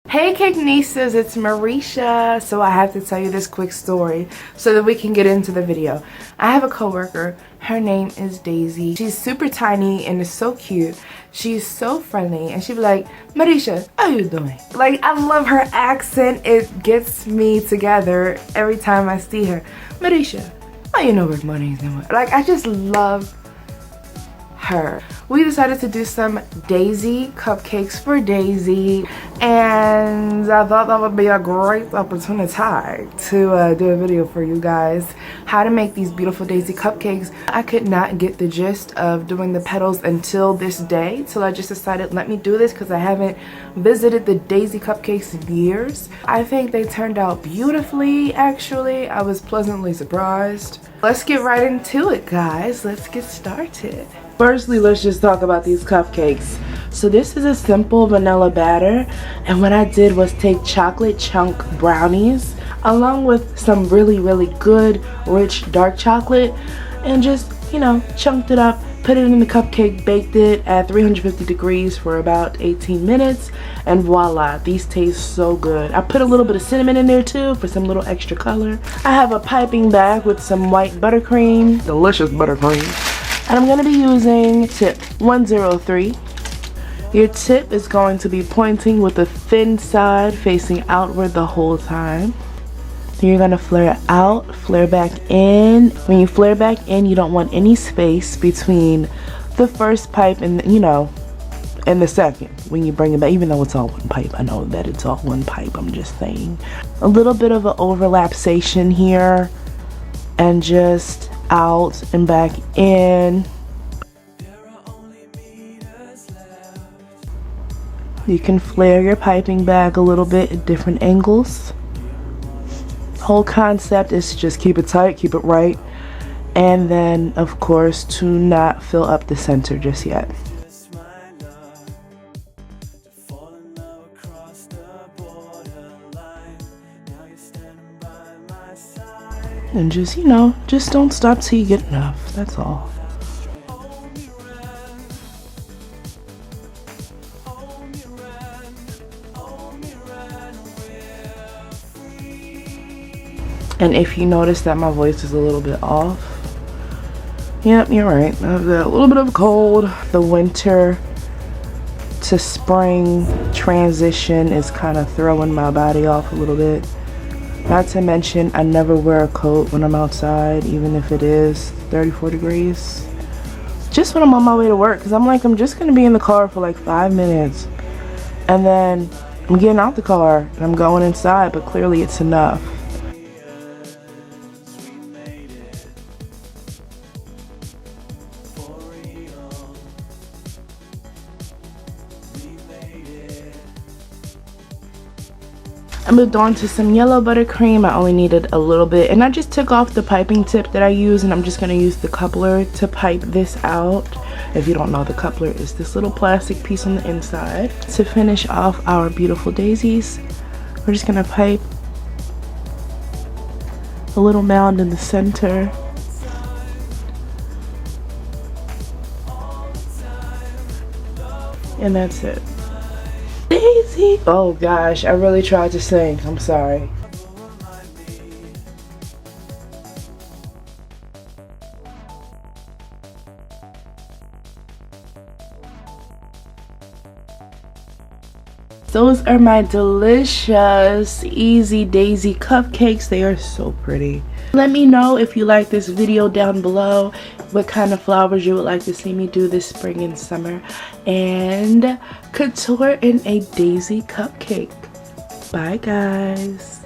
Hey Cake Nieces, it's Marisha. So I have to tell you this quick story so that we can get into the video. I have a coworker. Her name is Daisy. She's super tiny and is so cute. She's so friendly and she'd be like, Marisha, how you doing? Like, I love her accent. It gets me together every time I see her. Marisha, how you know where money is? Like, I just love her. We decided to do some Daisy cupcakes for Daisy, and I thought that would be a great opportunity to do a video for you guys how to make these beautiful Daisy cupcakes. I could not get the gist of doing the petals until this day, so I just decided let me do this because I haven't visited the Daisy cupcakes in years. I think they turned out beautifully. Actually, I was pleasantly surprised. Let's get right into it, guys. Let's get started. Firstly, let's just talk about these cupcakes. So this is a simple vanilla batter, and what I did was take chocolate chunk brownies along with some really good rich dark chocolate and just, you know, chunked it up, put it in the cupcake, baked it at 350 degrees for about 18 minutes, and voila, these taste so good. I put a little bit of cinnamon in there too for some little extra color. I have a piping bag with some white buttercream, delicious buttercream. And I'm going to be using tip 103. Your tip is going to be pointing with the thin side facing outward the whole time. Then you're going to flare out, flare back in. When you flare back in, you don't want any space between the first pipe and, you know, and the second. When you bring it back, even though it's all one pipe, I know that it's all one pipe, I'm just saying. A little bit of an overlapsation here, and just out and back in. You can flare your piping bag a little bit at different angles. Whole concept is to just keep it tight, keep it right, and then of course to not fill up the center just yet. And just, you know, just don't stop till you get enough. That's all. And if you notice that my voice is a little bit off, yep, you're right. I have a little bit of a cold. The winter to spring transition is kind of throwing my body off a little bit. Not to mention, I never wear a coat when I'm outside, even if it is 34 degrees. Just when I'm on my way to work, because I'm just going to be in the car for like 5 minutes. And then I'm getting out the car and I'm going inside, but clearly it's enough. I moved on to some yellow buttercream. I only needed a little bit, and I just took off the piping tip that I use, and I'm just going to use the coupler to pipe this out. If you don't know, the coupler is this little plastic piece on the inside. To finish off our beautiful daisies, we're just going to pipe a little mound in the center. And that's it. Daisy! Oh gosh, I really tried to sing. I'm sorry. Those are my delicious, easy Daisy cupcakes. They are so pretty. Let me know if you like this video down below, what kind of flowers you would like to see me do this spring and summer. And couture in a Daisy cupcake. Bye guys.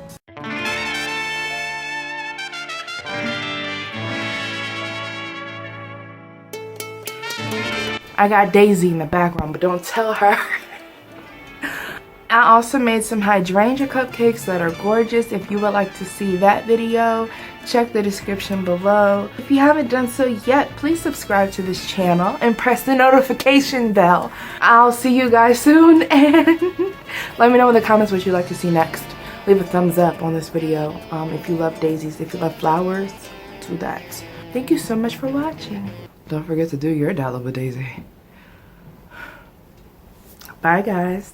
I got Daisy in the background, but don't tell her. I also made some Hydrangea Cupcakes that are gorgeous. If you would like to see that video, check the description below. If you haven't done so yet, please subscribe to this channel and press the notification bell. I'll see you guys soon, and let me know in the comments what you'd like to see next. Leave a thumbs up on this video if you love daisies. If you love flowers, do that. Thank you so much for watching. Don't forget to do your dollar with Daisy. Bye guys.